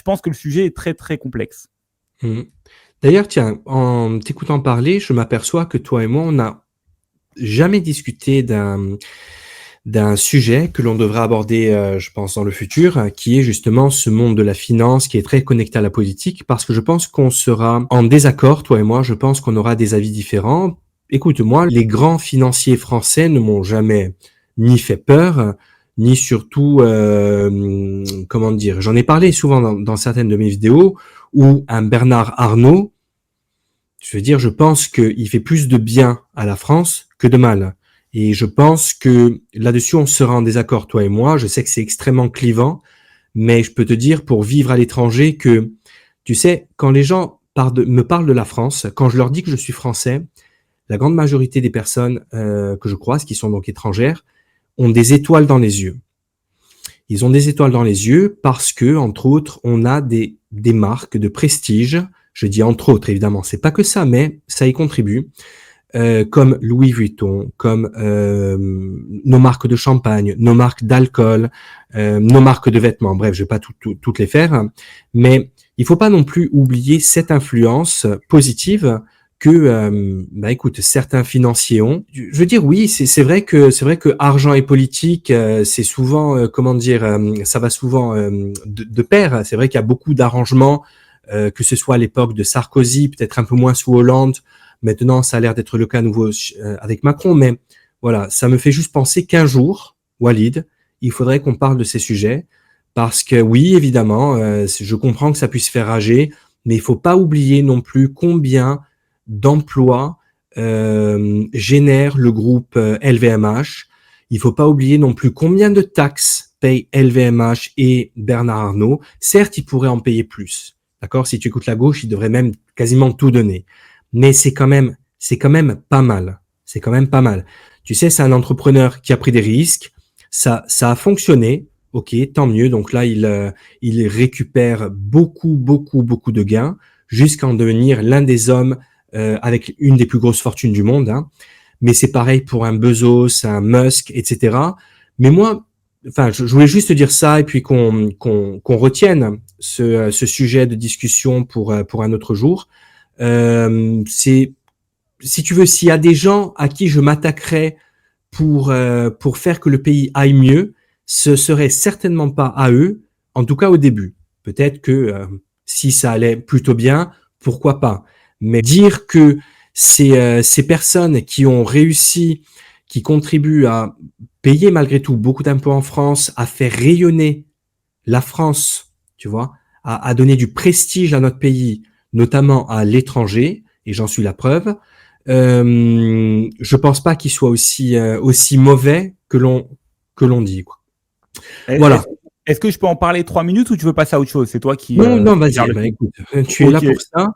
je pense que le sujet est très, très complexe. Mmh. D'ailleurs, tiens, en t'écoutant parler, je m'aperçois que toi et moi, on n'a jamais discuté d'un sujet que l'on devrait aborder, je pense dans le futur, qui est justement ce monde de la finance qui est très connecté à la politique, parce que je pense qu'on sera en désaccord, toi et moi, je pense qu'on aura des avis différents. Écoute, moi, les grands financiers français ne m'ont jamais ni fait peur, ni surtout, comment dire? J'en ai parlé souvent dans certaines de mes vidéos, où un Bernard Arnault, je veux dire, je pense qu'il fait plus de bien à la France que de mal. Et je pense que là-dessus, on sera en désaccord, toi et moi. Je sais que c'est extrêmement clivant, mais je peux te dire, pour vivre à l'étranger, que, tu sais, quand les gens me parlent de la France, quand je leur dis que je suis français, la grande majorité des personnes que je croise, qui sont donc étrangères, ont des étoiles dans les yeux. Ils ont des étoiles dans les yeux parce que, entre autres, on a des marques de prestige. Je dis entre autres, évidemment, c'est pas que ça, mais ça y contribue. Comme Louis Vuitton, comme nos marques de champagne, nos marques d'alcool, nos marques de vêtements. Bref, je vais pas toutes les faire, mais il faut pas non plus oublier cette influence positive que, écoute, certains financiers ont. Je veux dire, oui, c'est vrai que argent et politique, c'est souvent, comment dire, ça va souvent de pair. C'est vrai qu'il y a beaucoup d'arrangements, que ce soit à l'époque de Sarkozy, peut-être un peu moins sous Hollande. Maintenant, ça a l'air d'être le cas à nouveau avec Macron, mais voilà, ça me fait juste penser qu'un jour, Walid, il faudrait qu'on parle de ces sujets, parce que oui, évidemment, je comprends que ça puisse faire rager, mais il faut pas oublier non plus combien d'emplois génère le groupe LVMH. Il faut pas oublier non plus combien de taxes paye LVMH et Bernard Arnault. Certes, ils pourraient en payer plus. D'accord? Si tu écoutes la gauche, ils devraient même quasiment tout donner. Mais c'est quand même pas mal. C'est quand même pas mal. Tu sais, c'est un entrepreneur qui a pris des risques. Ça a fonctionné. Ok, tant mieux. Donc là, il récupère beaucoup, beaucoup, beaucoup de gains jusqu'à en devenir l'un des hommes avec une des plus grosses fortunes du monde. Hein. Mais c'est pareil pour un Bezos, un Musk, etc. Mais moi, enfin, je voulais juste te dire ça et puis qu'on retienne ce sujet de discussion pour un autre jour. C'est, si tu veux, s'il y a des gens à qui je m'attaquerais pour faire que le pays aille mieux, ce serait certainement pas à eux, en tout cas au début. Peut-être que si ça allait plutôt bien, pourquoi pas. Mais dire que ces personnes qui ont réussi, qui contribuent à payer malgré tout beaucoup d'impôts en France, à faire rayonner la France, tu vois, à donner du prestige à notre pays, notamment à l'étranger, et j'en suis la preuve, je pense pas qu'il soit aussi mauvais que l'on dit, quoi. Voilà. Est-ce que je peux en parler 3 minutes ou tu veux passer à autre chose? C'est toi qui Non, gère vas-y, le fil. écoute, tu es là Ok, pour ça,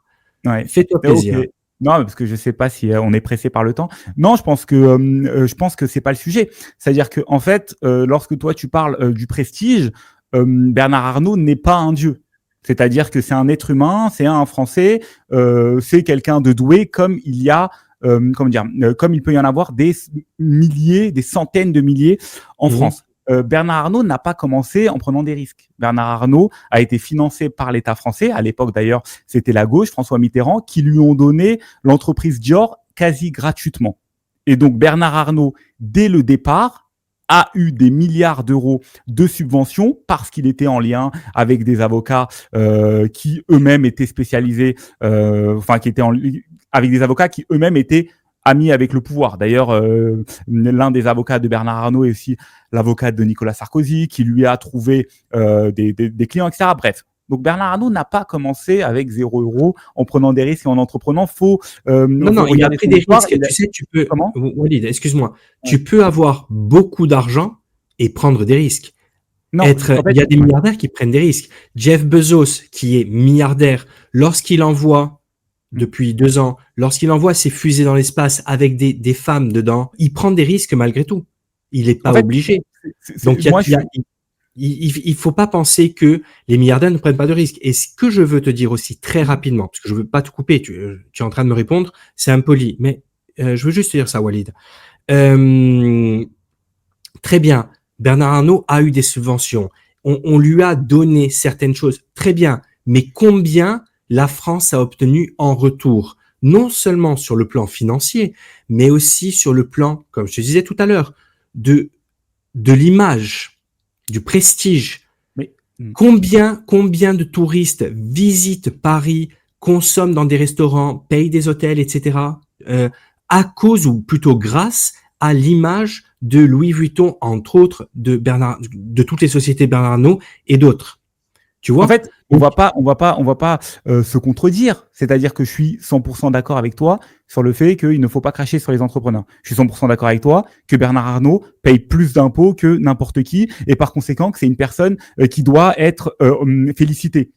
ouais. fais-toi Ok. plaisir. Non, parce que je sais pas si on est pressé par le temps. Non, je pense que c'est pas le sujet. C'est-à-dire que en fait, lorsque toi tu parles du prestige, Bernard Arnault n'est pas un dieu. C'est-à-dire que c'est un être humain, c'est un Français, c'est quelqu'un de doué, comme il y a, comment dire, comme il peut y en avoir des milliers, des centaines de milliers en Mmh. France. Bernard Arnault n'a pas commencé en prenant des risques. Bernard Arnault a été financé par l'État français. À l'époque, d'ailleurs, c'était la gauche, François Mitterrand, qui lui ont donné l'entreprise Dior quasi gratuitement. Et donc, Bernard Arnault, dès le départ, a eu des milliards d'euros de subventions parce qu'il était en lien avec des avocats qui eux-mêmes étaient spécialisés, qui étaient avec des avocats qui eux-mêmes étaient amis avec le pouvoir. D'ailleurs, l'un des avocats de Bernard Arnault est aussi l'avocat de Nicolas Sarkozy, qui lui a trouvé des clients, etc. Bref. Donc Bernard Arnault n'a pas commencé avec 0 € en prenant des risques et en entreprenant. Faut Non, il a regarder pris son des histoire. risques. Tu sais, tu peux, Comment? Walid, excuse-moi, Ouais. tu peux avoir beaucoup d'argent et prendre des risques. Non, en Il fait, y a des milliardaires qui prennent des risques. Jeff Bezos, qui est milliardaire, lorsqu'il envoie, depuis 2 ans, lorsqu'il envoie ses fusées dans l'espace avec des femmes dedans, il prend des risques malgré tout. Il n'est en pas fait, obligé. Donc, moi, je suis. il faut pas penser que les milliardaires ne prennent pas de risques. Et ce que je veux te dire aussi très rapidement, parce que je veux pas te couper, tu es en train de me répondre, c'est impoli, mais je veux juste te dire ça, Walid. Euh, Très bien, Bernard Arnault a eu des subventions. on lui a donné certaines choses. Très bien. Mais combien la France a obtenu en retour? Non seulement sur le plan financier, mais aussi sur le plan, comme je te disais tout à l'heure, de l'image, du prestige. Mais Combien de touristes visitent Paris, consomment dans des restaurants, payent des hôtels, etc., à cause ou plutôt grâce à l'image de Louis Vuitton, entre autres, de toutes les sociétés Bernard Arnault et d'autres. Tu vois? en fait, on va pas se contredire. C'est-à-dire que je suis 100% d'accord avec toi sur le fait qu'il ne faut pas cracher sur les entrepreneurs. Je suis 100% d'accord avec toi que Bernard Arnault paye plus d'impôts que n'importe qui et par conséquent que c'est une personne qui doit être félicitée.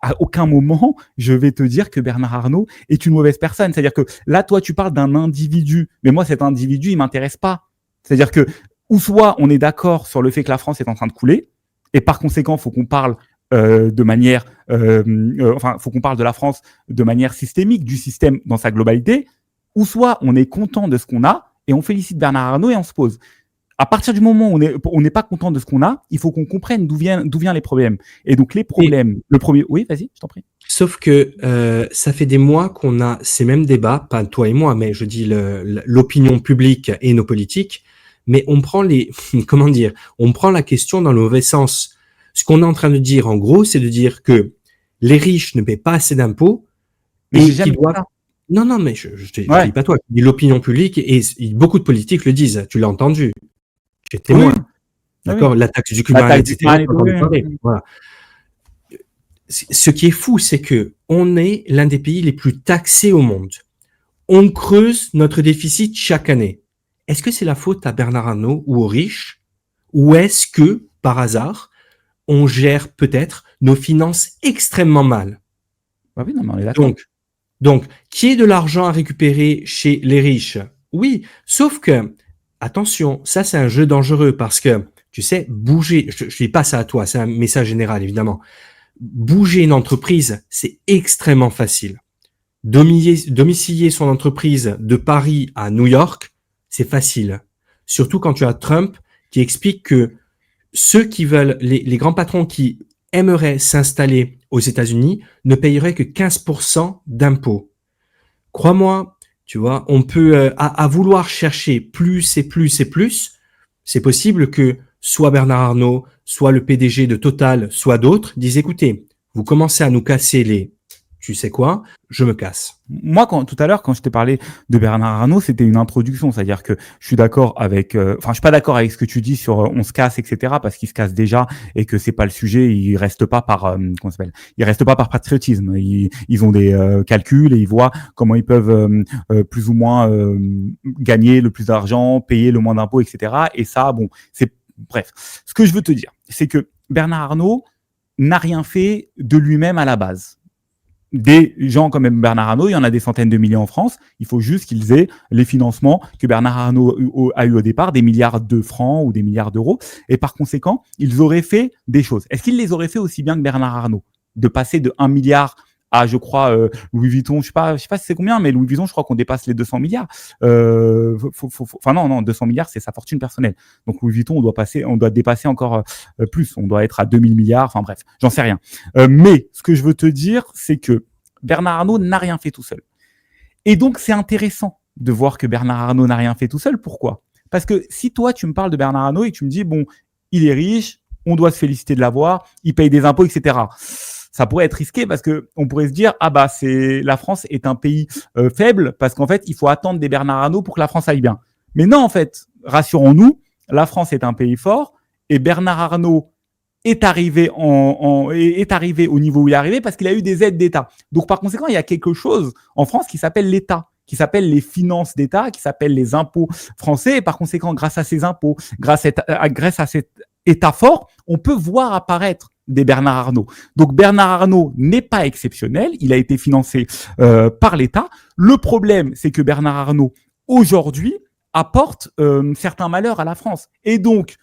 À aucun moment, je vais te dire que Bernard Arnault est une mauvaise personne. C'est-à-dire que là, toi, tu parles d'un individu, mais moi, cet individu, il m'intéresse pas. C'est-à-dire que, ou soit on est d'accord sur le fait que la France est en train de couler, et par conséquent, faut qu'on parle de manière, faut qu'on parle de la France de manière systémique, du système dans sa globalité, ou soit on est content de ce qu'on a et on félicite Bernard Arnault et on se pose. À partir du moment où on n'est pas content de ce qu'on a, il faut qu'on comprenne d'où viennent les problèmes. Et donc les problèmes, le premier, oui, vas-y, je t'en prie. Sauf que ça fait des mois qu'on a ces mêmes débats, pas toi et moi, mais je dis l'opinion publique et nos politiques, mais on prend comment dire, on prend la question dans le mauvais sens. Ce qu'on est en train de dire, en gros, c'est de dire que les riches ne paient pas assez d'impôts Mais et j'ai jamais qu'ils dit doivent... ça. Non, mais je te Ouais. dis pas toi, je dis l'opinion publique et beaucoup de politiques le disent, tu l'as entendu. J'ai Oui, témoin. oui. D'accord, Oui. la taxe du La cumin, taxe du etc. cumin, t'entends oui. parler. Voilà. Ce qui est fou, c'est que on est l'un des pays les plus taxés au monde. On creuse notre déficit chaque année. Est-ce que c'est la faute à Bernard Arnault ou aux riches? Ou est-ce que, par hasard, on gère peut-être nos finances extrêmement mal? Bah oui, non, mais on est d'accord. Donc, qui est de l'argent à récupérer chez les riches? Oui, sauf que, attention, ça c'est un jeu dangereux parce que, tu sais, bouger, je dis pas ça à toi, c'est un message général évidemment. Bouger une entreprise, c'est extrêmement facile. Domicilier son entreprise de Paris à New York, c'est facile. Surtout quand tu as Trump qui explique que ceux qui veulent, les grands patrons qui aimeraient s'installer aux États-Unis ne payeraient que 15% d'impôts. Crois-moi, tu vois, on peut, à vouloir chercher plus et plus et plus, c'est possible que soit Bernard Arnault, soit le PDG de Total, soit d'autres disent, écoutez, vous commencez à nous casser tu sais quoi, je me casse. Moi, tout à l'heure, quand je t'ai parlé de Bernard Arnault, c'était une introduction. C'est-à-dire que je suis d'accord avec, je suis pas d'accord avec ce que tu dis sur on se casse, etc. parce qu'il se casse déjà et que c'est pas le sujet. Ils restent pas par, comment ça s'appelle? Ils restent pas par patriotisme. Ils ont des calculs et ils voient comment ils peuvent plus ou moins gagner le plus d'argent, payer le moins d'impôts, etc. Et ça, bon, c'est bref. Ce que je veux te dire, c'est que Bernard Arnault n'a rien fait de lui-même à la base. Des gens comme Bernard Arnault, il y en a des centaines de milliers en France. Il faut juste qu'ils aient les financements que Bernard Arnault a eu au départ, des milliards de francs ou des milliards d'euros. Et par conséquent, ils auraient fait des choses. Est-ce qu'ils les auraient fait aussi bien que Bernard Arnault? De passer de 1 milliard à, je crois, Louis Vuitton, je sais pas si c'est combien, mais Louis Vuitton, je crois qu'on dépasse les 200 milliards. Enfin non, 200 milliards, c'est sa fortune personnelle. Donc Louis Vuitton, on doit dépasser encore plus. On doit être à 2000 milliards. Enfin bref, j'en sais rien. Mais ce que je veux te dire, c'est que Bernard Arnault n'a rien fait tout seul. Et donc, c'est intéressant de voir que Bernard Arnault n'a rien fait tout seul. Pourquoi? Parce que si toi, tu me parles de Bernard Arnault et tu me dis, bon, il est riche, on doit se féliciter de l'avoir, il paye des impôts, etc. Ça pourrait être risqué parce que on pourrait se dire, ah bah, la France est un pays faible parce qu'en fait, il faut attendre des Bernard Arnault pour que la France aille bien. Mais non, en fait, rassurons-nous, la France est un pays fort et Bernard Arnault est arrivé au niveau où il est arrivé parce qu'il a eu des aides d'État. Donc, par conséquent, il y a quelque chose en France qui s'appelle l'État, qui s'appelle les finances d'État, qui s'appelle les impôts français. Et par conséquent, grâce à ces impôts, grâce à cet État fort, on peut voir apparaître des Bernard Arnault. Donc, Bernard Arnault n'est pas exceptionnel. Il a été financé par l'État. Le problème, c'est que Bernard Arnault, aujourd'hui, apporte certains malheurs à la France. Et donc,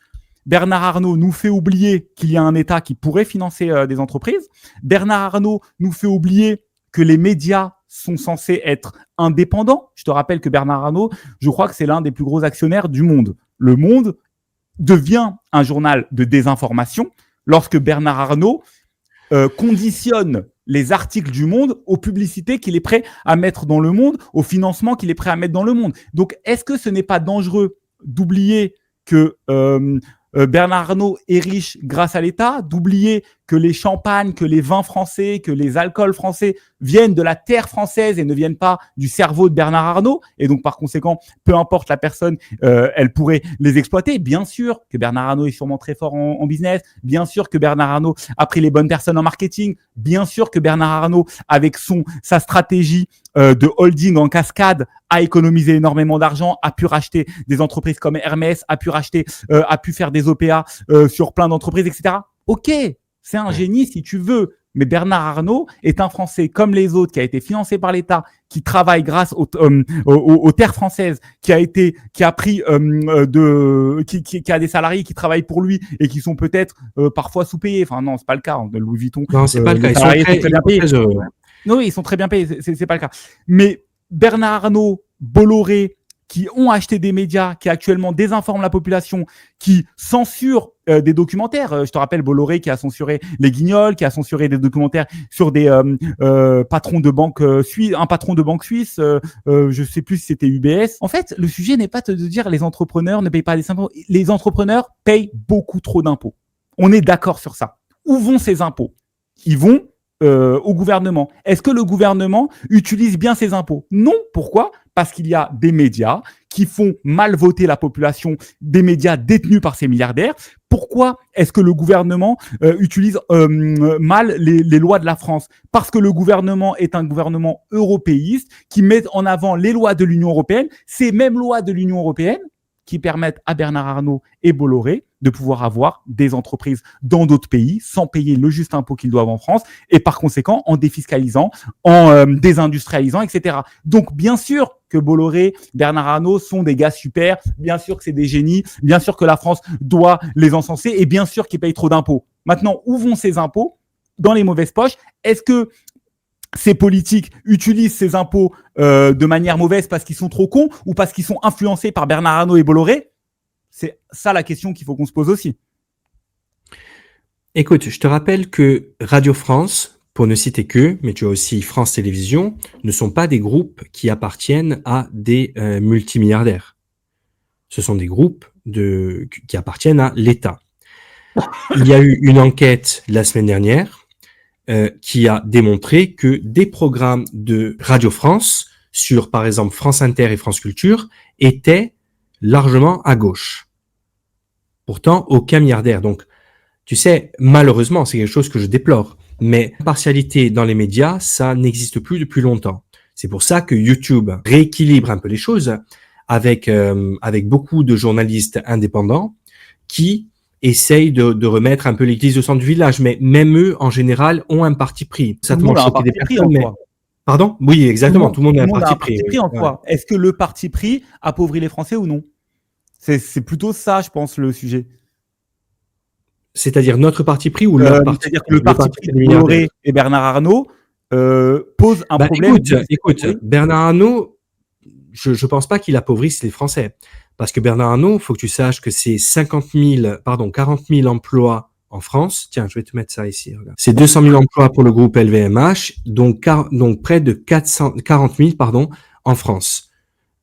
Bernard Arnault nous fait oublier qu'il y a un État qui pourrait financer des entreprises. Bernard Arnault nous fait oublier que les médias sont censés être indépendants. Je te rappelle que Bernard Arnault, je crois que c'est l'un des plus gros actionnaires du Monde. Le Monde devient un journal de désinformation. lorsque Bernard Arnault conditionne les articles du Monde aux publicités qu'il est prêt à mettre dans le Monde, au financement qu'il est prêt à mettre dans le Monde. Donc, est-ce que ce n'est pas dangereux d'oublier que Bernard Arnault est riche grâce à l'État, d'oublier que les champagnes, que les vins français, que les alcools français viennent de la terre française et ne viennent pas du cerveau de Bernard Arnault, et donc par conséquent, peu importe la personne, elle pourrait les exploiter. Bien sûr que Bernard Arnault est sûrement très fort en business, bien sûr que Bernard Arnault a pris les bonnes personnes en marketing, bien sûr que Bernard Arnault, avec sa stratégie de holding en cascade, a économisé énormément d'argent, a pu racheter des entreprises comme Hermès, a pu faire des OPA sur plein d'entreprises, etc. Ok, c'est un génie si tu veux, mais Bernard Arnault est un Français comme les autres qui a été financé par l'État, qui travaille grâce aux terres françaises, qui a des salariés qui travaillent pour lui et qui sont peut-être parfois sous-payés. Enfin non, c'est pas le cas de Louis Vuitton. Non, c'est pas le cas. Ils sont très bien payés. Non, ils sont très bien payés. C'est pas le cas. Mais Bernard Arnault, Bolloré, qui ont acheté des médias, qui actuellement désinforment la population, qui censurent des documentaires. Je te rappelle Bolloré qui a censuré Les Guignols, qui a censuré des documentaires sur des patrons de banque suisse, un patron de banque suisse, je sais plus si c'était UBS. En fait, le sujet n'est pas de dire les entrepreneurs ne payent pas des impôts. Les entrepreneurs payent beaucoup trop d'impôts. On est d'accord sur ça. Où vont ces impôts? Ils vont au gouvernement. Est-ce que le gouvernement utilise bien ses impôts? Non. Pourquoi? Parce qu'il y a des médias qui font mal voter la population, des médias détenus par ces milliardaires. Pourquoi est-ce que le gouvernement utilise mal les lois de la France? Parce que le gouvernement est un gouvernement européiste qui met en avant les lois de l'Union européenne, ces mêmes lois de l'Union européenne qui permettent à Bernard Arnault et Bolloré de pouvoir avoir des entreprises dans d'autres pays sans payer le juste impôt qu'ils doivent en France et par conséquent en défiscalisant, en désindustrialisant, etc. Donc bien sûr que Bolloré, Bernard Arnault sont des gars super, bien sûr que c'est des génies, bien sûr que la France doit les encenser et bien sûr qu'ils payent trop d'impôts. Maintenant, où vont ces impôts? Dans les mauvaises poches. Est-ce que ces politiques utilisent ces impôts de manière mauvaise parce qu'ils sont trop cons ou parce qu'ils sont influencés par Bernard Arnault et Bolloré? C'est ça la question qu'il faut qu'on se pose aussi. Écoute, je te rappelle que Radio France, pour ne citer que, mais tu as aussi France Télévisions, ne sont pas des groupes qui appartiennent à des multimilliardaires. Ce sont des groupes qui appartiennent à l'État. Il y a eu une enquête la semaine dernière qui a démontré que des programmes de Radio France sur, par exemple, France Inter et France Culture étaient largement à gauche. Pourtant, aucun milliardaire. Donc, tu sais, malheureusement, c'est quelque chose que je déplore. Mais la partialité dans les médias, ça n'existe plus depuis longtemps. C'est pour ça que YouTube rééquilibre un peu les choses avec beaucoup de journalistes indépendants qui essayent de remettre un peu l'église au centre du village. Mais même eux, en général, ont un parti pris. Ça demande choquer des personnes, mais... Pardon? Oui, exactement. Tout le monde a un parti pris. En quoi? Est-ce que le parti pris appauvrit les Français ou non? C'est plutôt ça, je pense, le sujet. C'est-à-dire notre parti pris ou leur parti? C'est-à-dire que le parti pris de Bolloré et Bernard Arnault pose un problème. Écoute, Bernard Arnault, je pense pas qu'il appauvrisse les Français. Parce que Bernard Arnault, il faut que tu saches que c'est 40 000 emplois en France. Tiens, je vais te mettre ça ici. Regarde. C'est 200 000 emplois pour le groupe LVMH, donc près de 40 000 en France.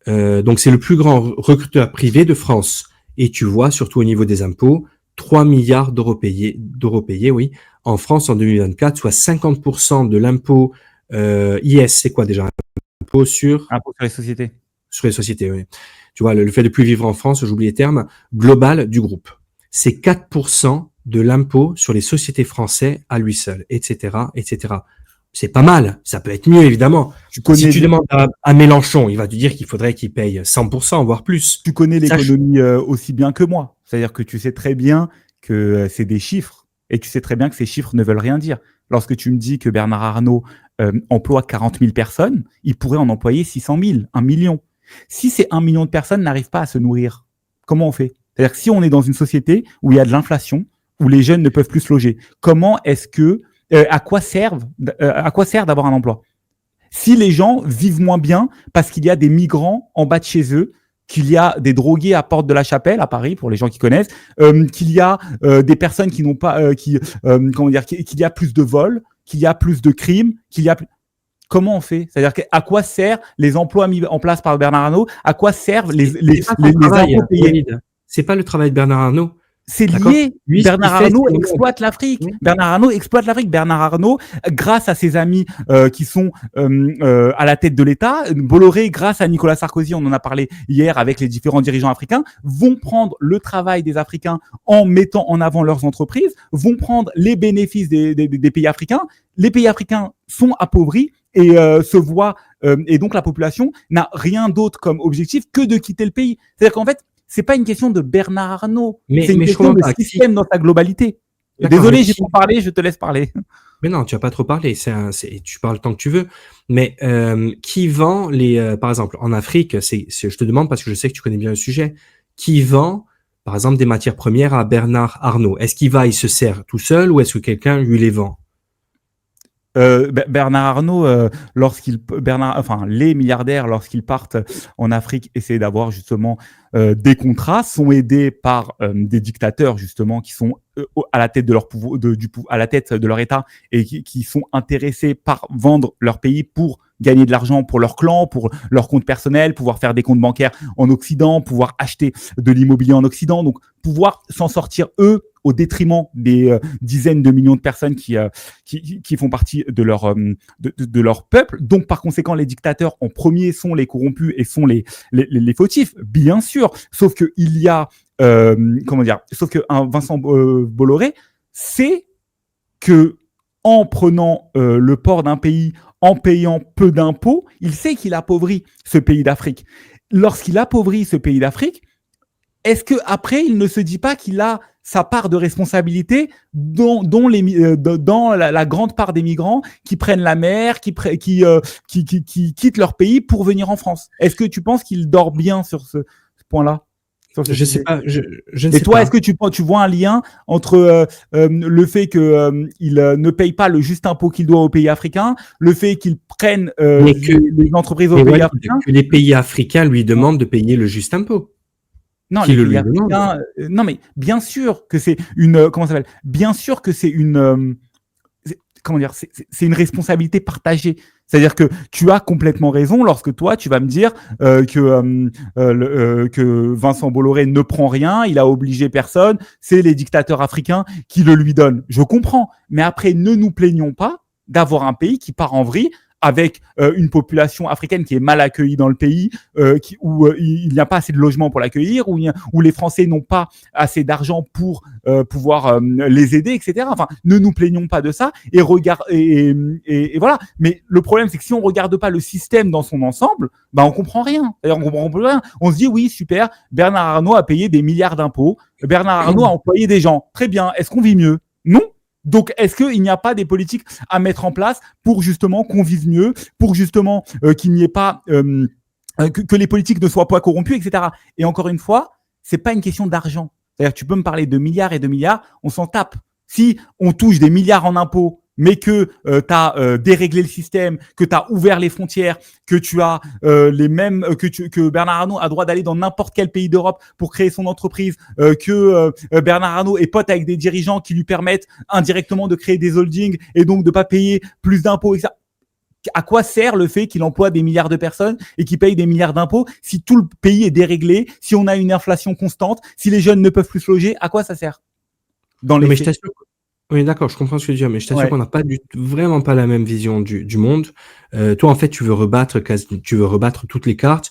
Donc c'est le plus grand recruteur privé de France. Et tu vois, surtout au niveau des impôts, 3 milliards d'euros payés, oui, en France en 2024, soit 50% de l'impôt IS, c'est quoi déjà? Impôt sur les sociétés. Sur les sociétés, oui. Tu vois, le fait de plus vivre en France, j'oublie les termes, global du groupe. C'est 4% de l'impôt sur les sociétés françaises à lui seul, etc., etc. C'est pas mal. Ça peut être mieux, évidemment. Si tu demandes à Mélenchon, il va te dire qu'il faudrait qu'il paye 100%, voire plus. Tu connais l'économie aussi bien que moi. C'est-à-dire que tu sais très bien que c'est des chiffres et tu sais très bien que ces chiffres ne veulent rien dire. Lorsque tu me dis que Bernard Arnault emploie 40 000 personnes, il pourrait en employer 600 000, 1 million. Si ces 1 million de personnes n'arrivent pas à se nourrir, comment on fait? C'est-à-dire que si on est dans une société où il y a de l'inflation, où les jeunes ne peuvent plus se loger, comment est-ce que à quoi sert d'avoir un emploi? Si les gens vivent moins bien parce qu'il y a des migrants en bas de chez eux qu'il y a des drogués à Porte de la Chapelle à Paris pour les gens qui connaissent, qu'il y a des personnes qui n'ont pas, comment dire, qu'il y a plus de vols, qu'il y a plus de crimes, qu'il y a plus... Comment on fait? C'est-à-dire à quoi servent les emplois mis en place par Bernard Arnault? À quoi servent les impôts payés? C'est pas le travail de Bernard Arnault. C'est lié. Bernard Arnault exploite l'Afrique. Bernard Arnault exploite l'Afrique. Bernard Arnault, grâce à ses amis qui sont à la tête de l'État, Bolloré, grâce à Nicolas Sarkozy, on en a parlé hier avec les différents dirigeants africains, vont prendre le travail des Africains en mettant en avant leurs entreprises, vont prendre les bénéfices des pays africains. Les pays africains sont appauvris et se voient et donc la population n'a rien d'autre comme objectif que de quitter le pays. C'est-à-dire qu'en fait, c'est pas une question de Bernard Arnault, c'est une question de système dans sa globalité. Désolé, j'ai trop parlé, je te laisse parler. Mais non, tu vas pas trop parler, tu parles tant que tu veux. Mais qui vend par exemple, en Afrique, je te demande parce que je sais que tu connais bien le sujet, qui vend, par exemple, des matières premières à Bernard Arnault? Est-ce il se sert tout seul ou est-ce que quelqu'un lui les vend? Bernard Arnault, les milliardaires, lorsqu'ils partent en Afrique, essaient d'avoir justement des contrats, sont aidés par des dictateurs justement qui sont à la tête de leur pouvoir, à la tête de leur État et qui sont intéressés par vendre leur pays pour gagner de l'argent pour leur clan, pour leur compte personnel, pouvoir faire des comptes bancaires en Occident, pouvoir acheter de l'immobilier en Occident, donc pouvoir s'en sortir eux au détriment des dizaines de millions de personnes qui font partie de leur peuple. Donc, par conséquent, les dictateurs en premier sont les corrompus et sont les fautifs, bien sûr. Sauf que il y a, sauf que un Vincent Bolloré sait que en prenant le port d'un pays, en payant peu d'impôts, il sait qu'il appauvrit ce pays d'Afrique. Lorsqu'il appauvrit ce pays d'Afrique, est-ce que après il ne se dit pas qu'il a sa part de responsabilité dans la grande part des migrants qui prennent la mer, qui quittent leur pays pour venir en France? Est-ce que tu penses qu'il dort bien sur ce point-là? Je sais pas. Je ne sais pas. Et toi, est-ce que tu vois un lien entre le fait qu'il ne paye pas le juste impôt qu'il doit aux pays africains, le fait qu'ils prennent les entreprises aux pays africains, que les pays africains lui demandent de payer le juste impôt? Non, les pays africains, non, mais bien sûr que c'est bien sûr que c'est une, c'est une responsabilité partagée. C'est-à-dire que tu as complètement raison lorsque toi, tu vas me dire que Vincent Bolloré ne prend rien, il a obligé personne, c'est les dictateurs africains qui le lui donnent. Je comprends, mais après, ne nous plaignons pas d'avoir un pays qui part en vrille avec une population africaine qui est mal accueillie dans le pays, où il n'y a pas assez de logements pour l'accueillir, où les Français n'ont pas assez d'argent pour pouvoir les aider, etc. Enfin, ne nous plaignons pas de ça et voilà. Mais le problème, c'est que si on regarde pas le système dans son ensemble, bah on comprend rien. D'ailleurs, on comprend plus rien. On se dit oui, super, Bernard Arnault a payé des milliards d'impôts, Bernard Arnault a employé des gens. Très bien. Est-ce qu'on vit mieux? Non. Donc, est-ce qu'il n'y a pas des politiques à mettre en place pour justement qu'on vive mieux, pour justement qu'il n'y ait pas que les politiques ne soient pas corrompus, etc. Et encore une fois, c'est pas une question d'argent. C'est-à-dire, tu peux me parler de milliards et de milliards, on s'en tape. Si on touche des milliards en impôts, mais que tu as déréglé le système, que tu as ouvert les frontières, que tu as que Bernard Arnault a droit d'aller dans n'importe quel pays d'Europe pour créer son entreprise, que Bernard Arnault est pote avec des dirigeants qui lui permettent indirectement de créer des holdings et donc de pas payer plus d'impôts, etc. À quoi sert le fait qu'il emploie des milliards de personnes et qu'il paye des milliards d'impôts si tout le pays est déréglé, si on a une inflation constante, si les jeunes ne peuvent plus se loger? À quoi ça sert? Mais je t'assure. Oui, d'accord, je comprends ce que tu dis, mais je t'assure qu'on n'a pas vraiment pas la même vision du monde. Toi, en fait, tu veux rebattre toutes les cartes,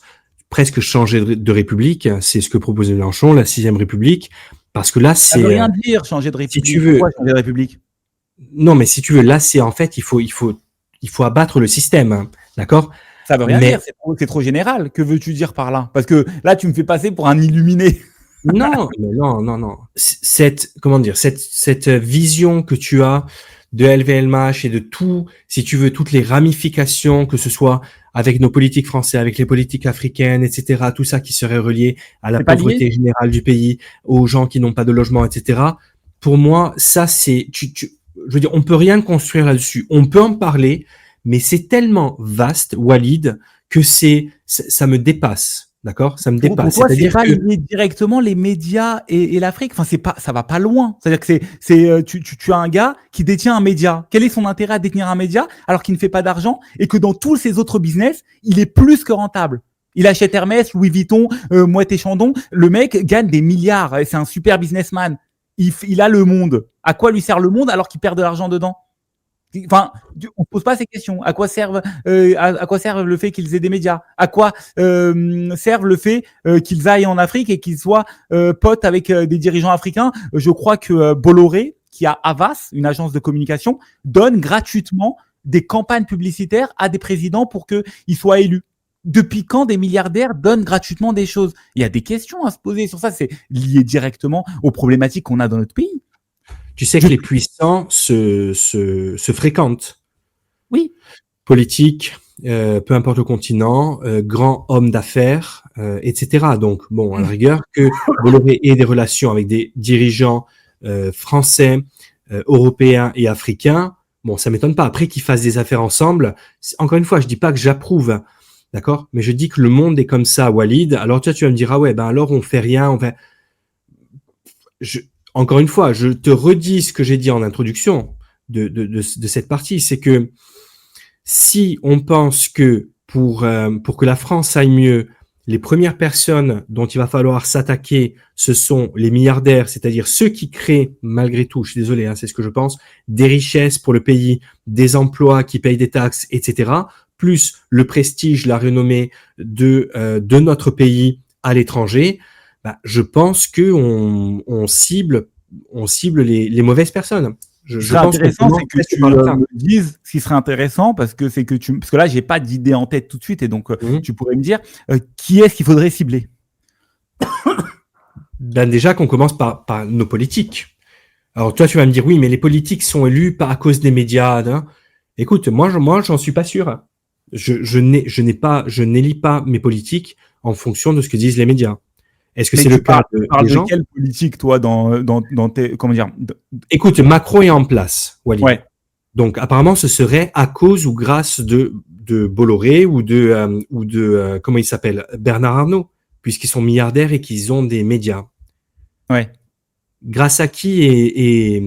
presque changer de république. C'est ce que proposait Mélenchon, la 6e République. Parce que là, c'est. Ça veut rien dire, changer de république. Si tu veux. Pourquoi changer de république? Non, mais si tu veux, là, c'est en fait, il faut abattre le système, hein, d'accord? Ça veut rien dire, c'est trop général. Que veux-tu dire par là? Parce que là, tu me fais passer pour un illuminé. Non, mais non. Cette vision que tu as de LVMH et de tout, si tu veux, toutes les ramifications, que ce soit avec nos politiques français, avec les politiques africaines, etc., tout ça qui serait relié à la pauvreté générale du pays, aux gens qui n'ont pas de logement, etc. Pour moi, ça, je veux dire, on peut rien construire là-dessus. On peut en parler, mais c'est tellement vaste, Walid, que ça me dépasse. D'accord? Ça me Pour dépasse. toi, c'est C'est-à-dire pas que lié directement les médias et l'Afrique. Enfin, c'est pas, ça va pas loin. C'est-à-dire que tu as un gars qui détient un média. Quel est son intérêt à détenir un média alors qu'il ne fait pas d'argent et que dans tous ses autres business, il est plus que rentable. Il achète Hermès, Louis Vuitton, Moët et Chandon. Le mec gagne des milliards. C'est un super businessman. Il a le monde. À quoi lui sert le monde alors qu'il perd de l'argent dedans? Enfin, on ne pose pas ces questions. À quoi servent à quoi servent le fait qu'ils aient des médias? À quoi servent le fait qu'ils aillent en Afrique et qu'ils soient potes avec des dirigeants africains? Je crois que Bolloré, qui a Havas, une agence de communication, donne gratuitement des campagnes publicitaires à des présidents pour qu'ils soient élus. Depuis quand des milliardaires donnent gratuitement des choses? Il y a des questions à se poser sur ça. C'est lié directement aux problématiques qu'on a dans notre pays. tu sais que les puissants se fréquentent. Oui. Politique, peu importe le continent, grands hommes d'affaires, etc. Donc, bon, à la rigueur, que Bolloré ait des relations avec des dirigeants français, européens et africains, bon, ça m'étonne pas. Après qu'ils fassent des affaires ensemble, encore une fois, je dis pas que j'approuve, d'accord? Mais je dis que le monde est comme ça, Walid. Alors toi, tu vas me dire, ah ouais, ben alors on fait rien, on fait... Encore une fois, je te redis ce que j'ai dit en introduction de cette partie, c'est que si on pense que pour que la France aille mieux, les premières personnes dont il va falloir s'attaquer, ce sont les milliardaires, c'est-à-dire ceux qui créent, malgré tout, je suis désolé, hein, c'est ce que je pense, des richesses pour le pays, des emplois qui payent des taxes, etc., plus le prestige, la renommée de notre pays à l'étranger, bah, je pense que on cible les mauvaises personnes. Ce qui serait intéressant, c'est que tu me dises ce qui serait intéressant, parce que là, j'ai pas d'idée en tête tout de suite, et donc tu pourrais me dire qui est-ce qu'il faudrait cibler. Ben déjà qu'on commence par nos politiques. Alors toi, tu vas me dire oui, mais les politiques sont élus pas à cause des médias. Hein. Écoute, moi, j'en suis pas sûr. Je n'élis pas mes politiques en fonction de ce que disent les médias. Est-ce que c'est le cas des gens? De quelle politique, toi, dans tes, comment dire? Écoute, Macron est en place, Walid. Ouais. Donc, apparemment, ce serait à cause ou grâce de Bolloré ou de comment il s'appelle? Bernard Arnault, puisqu'ils sont milliardaires et qu'ils ont des médias. Ouais. Grâce à qui et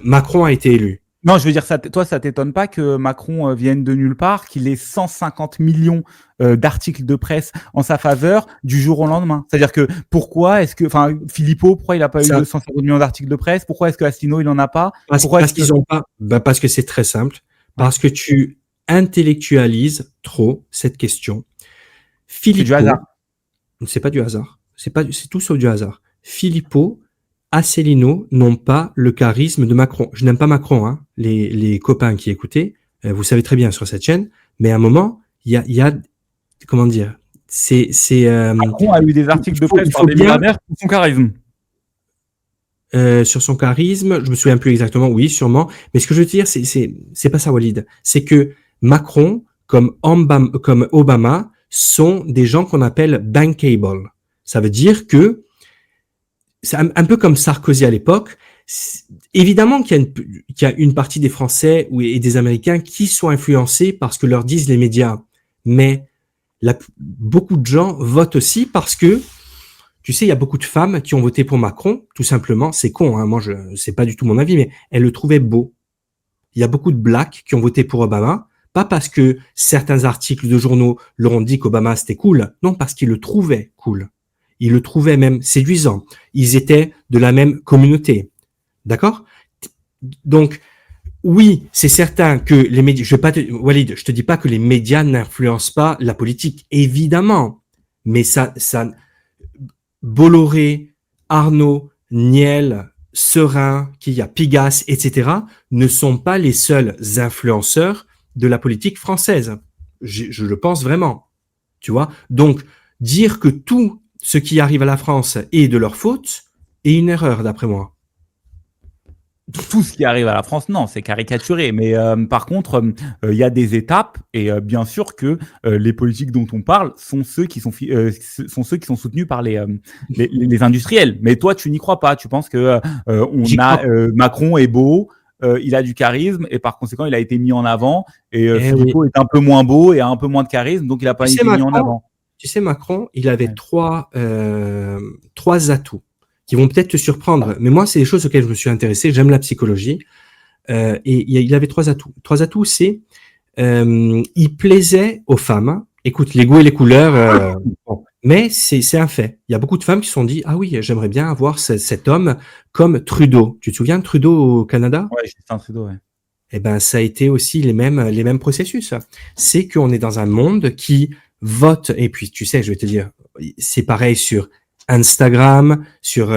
Macron a été élu? Non, je veux dire, toi, ça t'étonne pas que Macron vienne de nulle part, qu'il ait 150 millions d'articles de presse en sa faveur du jour au lendemain. C'est-à-dire que Philippot, pourquoi il n'a pas eu 150 millions d'articles de presse? Pourquoi est-ce que Asselineau, il n'en a pas? Parce qu'ils ont pas. Parce que c'est très simple. Parce que tu intellectualises trop cette question. Philippot, c'est du hasard. C'est pas du hasard. C'est tout sauf du hasard. Philippot, Asselineau n'ont pas le charisme de Macron. Je n'aime pas Macron, hein. Les copains qui écoutaient, vous savez très bien sur cette chaîne, mais à un moment, il y a comment dire, Macron a eu des articles de presse par des milliardaires sur son charisme. Sur son charisme, je me souviens plus exactement, oui, sûrement. Mais ce que je veux dire, c'est pas ça, Walid. C'est que Macron, comme Obama, sont des gens qu'on appelle bankable. Ça veut dire que c'est un peu comme Sarkozy à l'époque. Évidemment qu'il y a une partie des Français et des Américains qui sont influencés par ce que leur disent les médias. Mais beaucoup de gens votent aussi parce que, tu sais, il y a beaucoup de femmes qui ont voté pour Macron, tout simplement. C'est con, hein. Moi, c'est pas du tout mon avis, mais elles le trouvaient beau. Il y a beaucoup de blacks qui ont voté pour Obama, pas parce que certains articles de journaux leur ont dit qu'Obama c'était cool, non, parce qu'ils le trouvaient cool. Ils le trouvaient même séduisant. Ils étaient de la même communauté. D'accord? Donc, oui, c'est certain que les médias, Walid, je te dis pas que les médias n'influencent pas la politique. Évidemment. Mais Bolloré, Arnault, Niel, Serin, Pigasse, etc., ne sont pas les seuls influenceurs de la politique française. Je le pense vraiment. Tu vois? Donc, dire que tout ce qui arrive à la France est de leur faute est une erreur, d'après moi. Tout ce qui arrive à la France, non, c'est caricaturé. Mais par contre, il y a des étapes, et bien sûr que les politiques dont on parle sont ceux qui sont soutenus par les industriels. Mais toi, tu n'y crois pas. Tu penses que Macron est beau, il a du charisme, et par conséquent, il a été mis en avant. Et Philippot est un peu moins beau et a un peu moins de charisme, donc il n'a pas été mis en avant. Tu sais, Macron, il avait Ouais. trois atouts qui vont peut-être te surprendre, mais moi, c'est des choses auxquelles je me suis intéressé. J'aime la psychologie. Et il avait trois atouts. Trois atouts, c'est il plaisait aux femmes. Écoute, les goûts et les couleurs, bon. Mais c'est un fait. Il y a beaucoup de femmes qui se sont dit, ah oui, j'aimerais bien avoir cet homme comme Trudeau. Tu te souviens de Trudeau au Canada? Ouais, Justin Trudeau, ouais. Eh ben, ça a été aussi les mêmes processus. C'est qu'on est dans un monde qui vote. Et puis, tu sais, je vais te dire, c'est pareil sur Instagram, sur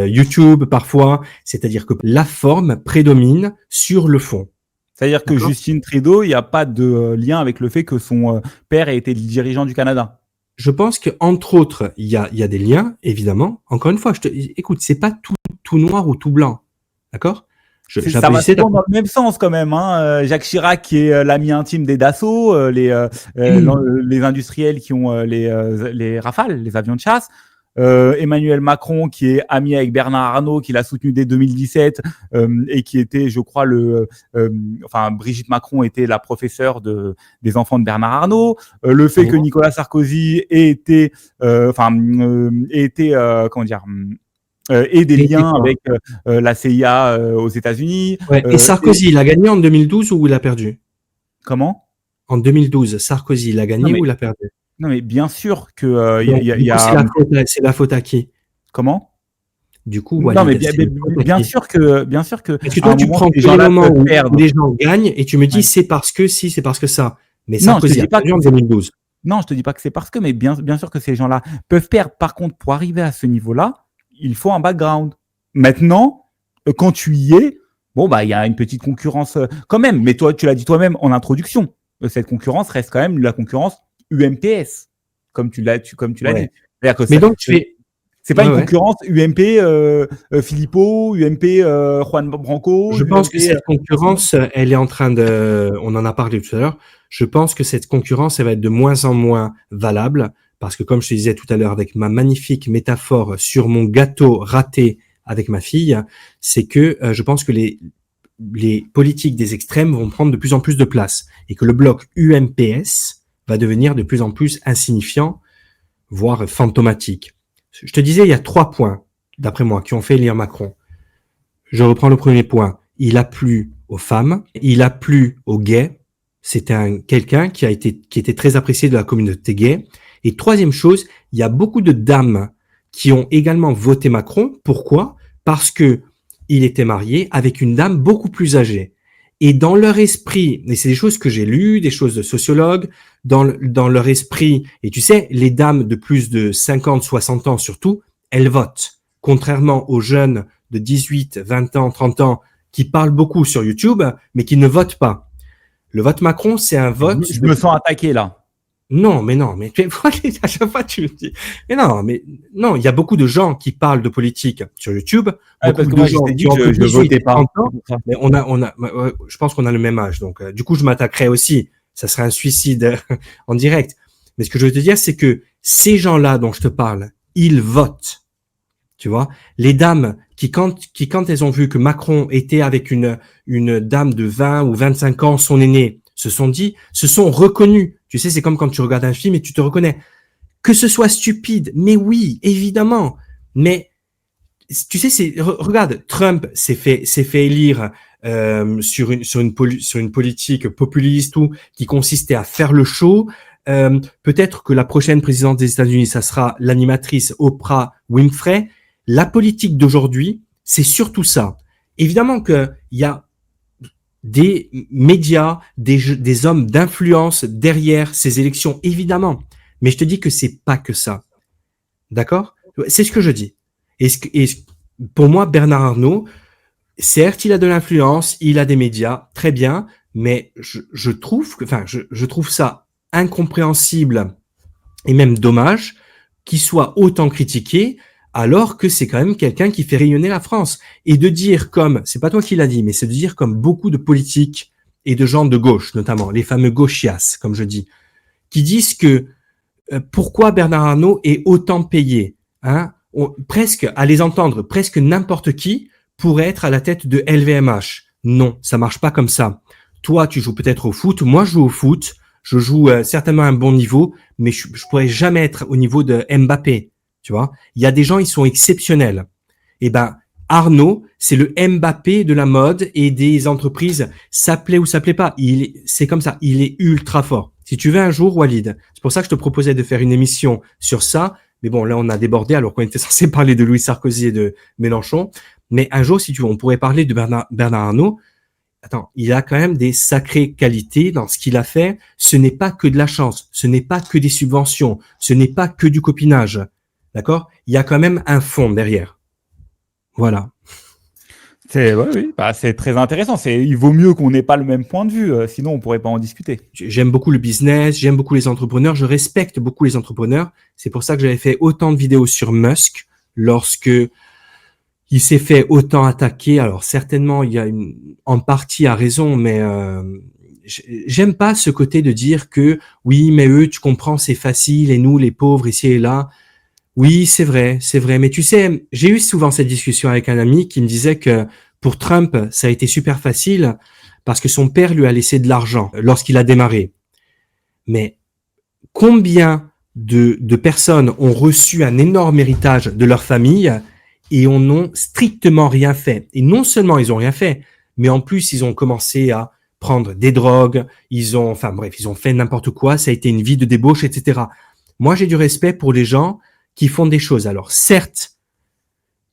YouTube parfois. C'est-à-dire que la forme prédomine sur le fond. C'est-à-dire que D'accord? Justin Trudeau, il n'y a pas de lien avec le fait que son père ait été le dirigeant du Canada. Je pense que entre autres, il y a des liens, évidemment. Encore une fois, écoute, c'est pas tout noir ou tout blanc. D'accord? Ça va souvent dans le même sens quand même. Hein. Jacques Chirac, qui est l'ami intime des Dassault, les industriels qui ont les Rafales, les avions de chasse. Emmanuel Macron, qui est ami avec Bernard Arnault, qui l'a soutenu dès 2017 et qui était, je crois, Brigitte Macron était la professeure des enfants de Bernard Arnault. Le fait que Nicolas Sarkozy ait été, comment dire, et des liens avec la CIA aux États-Unis. Ouais. Et Sarkozy, il a gagné en 2012 ou il a perdu? Comment? En 2012, Sarkozy, il a gagné ou il a perdu? Non, mais bien sûr que c'est la faute à qui? Comment? Du coup, Walid, non, mais bien sûr que. Parce que toi, tu prends les moments où les gens gagnent et tu me dis c'est parce que si, c'est parce que ça. Mais Sarkozy a perdu en 2012. Non, je te dis pas que c'est parce que, mais bien sûr que ces gens-là peuvent perdre. Par contre, pour arriver à ce niveau-là, il faut un background. Maintenant, quand tu y es, bon, bah, il y a une petite concurrence quand même. Mais toi, tu l'as dit toi-même en introduction. Cette concurrence reste quand même la concurrence UMPS, comme tu l'as dit. Mais donc, c'est pas une concurrence UMP Philippot, UMP Juan Branco. Je pense que cette concurrence, elle est en train de. On en a parlé tout à l'heure. Je pense que cette concurrence, elle va être de moins en moins valable. Parce que comme je te disais tout à l'heure avec ma magnifique métaphore sur mon gâteau raté avec ma fille, c'est que je pense que les politiques des extrêmes vont prendre de plus en plus de place et que le bloc UMPS va devenir de plus en plus insignifiant, voire fantomatique. Je te disais, il y a 3 points, d'après moi, qui ont fait élire Macron. Je reprends le premier point. Il a plu aux femmes, il a plu aux gays. C'était quelqu'un qui était très apprécié de la communauté gay. Et troisième chose, il y a beaucoup de dames qui ont également voté Macron. Pourquoi? Parce que il était marié avec une dame beaucoup plus âgée. Et dans leur esprit, et c'est des choses que j'ai lues, des choses de sociologues, dans leur esprit, et tu sais, les dames de plus de 50, 60 ans surtout, elles votent. Contrairement aux jeunes de 18, 20 ans, 30 ans qui parlent beaucoup sur YouTube, mais qui ne votent pas. Le vote Macron, c'est un vote... Je me sens attaqué là. Non, mais à chaque fois tu me dis, mais non, il y a beaucoup de gens qui parlent de politique sur YouTube. Parce que moi, je t'ai dit que je votais pas. Mais je pense qu'on a le même âge, donc du coup, je m'attaquerai aussi. Ça serait un suicide en direct. Mais ce que je veux te dire, c'est que ces gens-là dont je te parle, ils votent. Tu vois, les dames qui quand elles ont vu que Macron était avec une dame de 20 ou 25 ans, son aînée, se sont reconnus. Tu sais, c'est comme quand tu regardes un film et tu te reconnais. Que ce soit stupide, mais oui, évidemment. Mais tu sais, regarde, Trump s'est fait élire sur une politique populiste ou qui consistait à faire le show. Peut-être que la prochaine présidente des États-Unis, ça sera l'animatrice Oprah Winfrey. La politique d'aujourd'hui, c'est surtout ça. Évidemment qu'il y a des médias, des hommes d'influence derrière ces élections, évidemment. Mais je te dis que c'est pas que ça. D'accord? C'est ce que je dis. Et pour moi, Bernard Arnault, certes, il a de l'influence, il a des médias, très bien, mais je trouve ça incompréhensible et même dommage qu'il soit autant critiqué alors que c'est quand même quelqu'un qui fait rayonner la France. Et de dire c'est pas toi qui l'as dit, mais c'est de dire comme beaucoup de politiques et de gens de gauche, notamment, les fameux gauchias, comme je dis, qui disent que pourquoi Bernard Arnault est autant payé, hein? Presque, à les entendre, presque n'importe qui pourrait être à la tête de LVMH. Non, ça marche pas comme ça. Toi, tu joues peut-être au foot, moi je joue au foot, Je joue certainement à un bon niveau, mais je pourrais jamais être au niveau de Mbappé. Tu vois, il y a des gens, ils sont exceptionnels. Et ben, Arnaud, c'est le Mbappé de la mode et des entreprises. Ça plaît ou ça plaît pas. C'est comme ça. Il est ultra fort. Si tu veux un jour, Walid, c'est pour ça que je te proposais de faire une émission sur ça. Mais bon, là, on a débordé alors qu'on était censé parler de Louis Sarkozy et de Mélenchon. Mais un jour, si tu veux, on pourrait parler de Bernard Arnault. Attends, il a quand même des sacrées qualités dans ce qu'il a fait. Ce n'est pas que de la chance. Ce n'est pas que des subventions. Ce n'est pas que du copinage. D'accord? Il y a quand même un fond derrière. Voilà. Oui, bah, c'est très intéressant. Il vaut mieux qu'on n'ait pas le même point de vue, sinon on pourrait pas en discuter. J'aime beaucoup le business, j'aime beaucoup les entrepreneurs, je respecte beaucoup les entrepreneurs. C'est pour ça que j'avais fait autant de vidéos sur Musk lorsque il s'est fait autant attaquer. Alors certainement, il y a en partie à raison, mais j'aime pas ce côté de dire que oui, mais eux, tu comprends, c'est facile et nous, les pauvres ici et là. Oui, c'est vrai. Mais tu sais, j'ai eu souvent cette discussion avec un ami qui me disait que pour Trump, ça a été super facile parce que son père lui a laissé de l'argent lorsqu'il a démarré. Mais combien de personnes ont reçu un énorme héritage de leur famille et en ont strictement rien fait? Et non seulement ils ont rien fait, mais en plus ils ont commencé à prendre des drogues, ils ont fait n'importe quoi, ça a été une vie de débauche, etc. Moi, j'ai du respect pour les gens qui font des choses. Alors certes,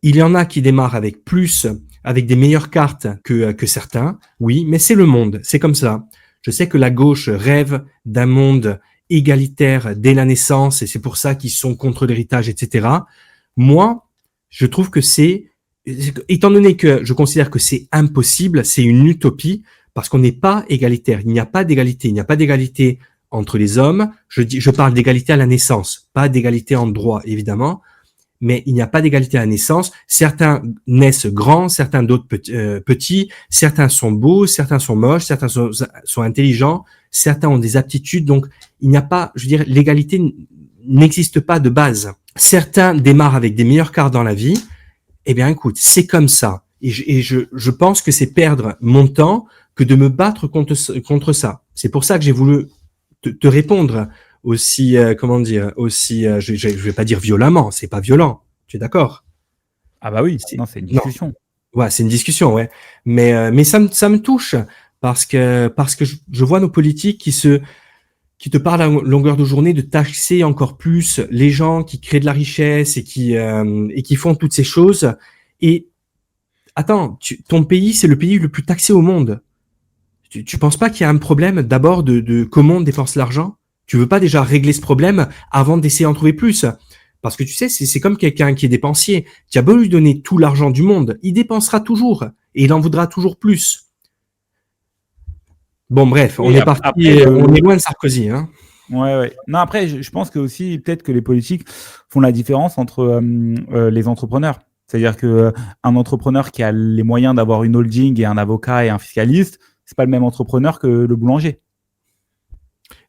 il y en a qui démarrent avec des meilleures cartes que certains, oui, mais c'est le monde, c'est comme ça. Je sais que la gauche rêve d'un monde égalitaire dès la naissance et c'est pour ça qu'ils sont contre l'héritage, etc. Moi, je trouve que étant donné que je considère que c'est impossible, c'est une utopie parce qu'on n'est pas égalitaire. Il n'y a pas d'égalité. Il n'y a pas d'égalité entre les hommes. Je parle d'égalité à la naissance, pas d'égalité en droit, évidemment. Mais il n'y a pas d'égalité à la naissance. Certains naissent grands, certains d'autres petits, certains sont beaux, certains sont moches, certains sont intelligents, certains ont des aptitudes. Donc, il n'y a pas, l'égalité n'existe pas de base. Certains démarrent avec des meilleures cartes dans la vie. Eh bien, écoute, c'est comme ça. Et je pense que c'est perdre mon temps que de me battre contre ça. C'est pour ça que j'ai voulu te répondre aussi, je vais pas dire violemment, c'est pas violent. Tu es d'accord? Ah bah oui, non, c'est une discussion. Non. Ouais, c'est une discussion, ouais. Mais ça me touche parce que je vois nos politiques qui te parlent à longueur de journée de taxer encore plus les gens qui créent de la richesse et qui font toutes ces choses. Et attends, ton pays, c'est le pays le plus taxé au monde. Tu penses pas qu'il y a un problème d'abord de comment on dépense l'argent? Tu veux pas déjà régler ce problème avant d'essayer d'en trouver plus? Parce que tu sais, c'est comme quelqu'un qui est dépensier. Tu as beau lui donner tout l'argent du monde, il dépensera toujours et il en voudra toujours plus. Bon, bref, on est parti, on est loin de Sarkozy, hein. Ouais. Non, après, je pense que aussi, peut-être que les politiques font la différence entre les entrepreneurs. C'est-à-dire que un entrepreneur qui a les moyens d'avoir une holding et un avocat et un fiscaliste, c'est pas le même entrepreneur que le boulanger.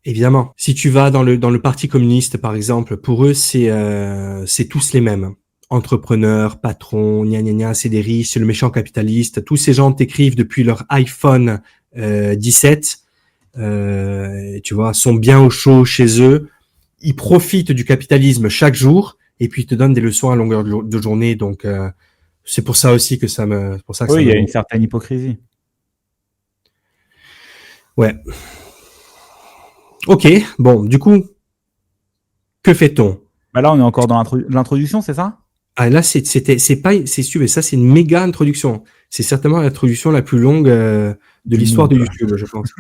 Évidemment. Si tu vas dans le Parti communiste, par exemple, pour eux, c'est tous les mêmes. Entrepreneurs, patrons, c'est des riches, c'est le méchant capitaliste. Tous ces gens t'écrivent depuis leur iPhone 17, tu vois, sont bien au chaud chez eux. Ils profitent du capitalisme chaque jour et puis ils te donnent des leçons à longueur de journée. Donc, c'est pour ça aussi que ça me... Oui, il y a une certaine hypocrisie. Ouais. Ok, bon, du coup, que fait-on? Bah là, on est encore dans l'introduction, c'est ça? Ah, là, ça, c'est une méga introduction. C'est certainement l'introduction la plus longue de l'histoire de YouTube, je pense.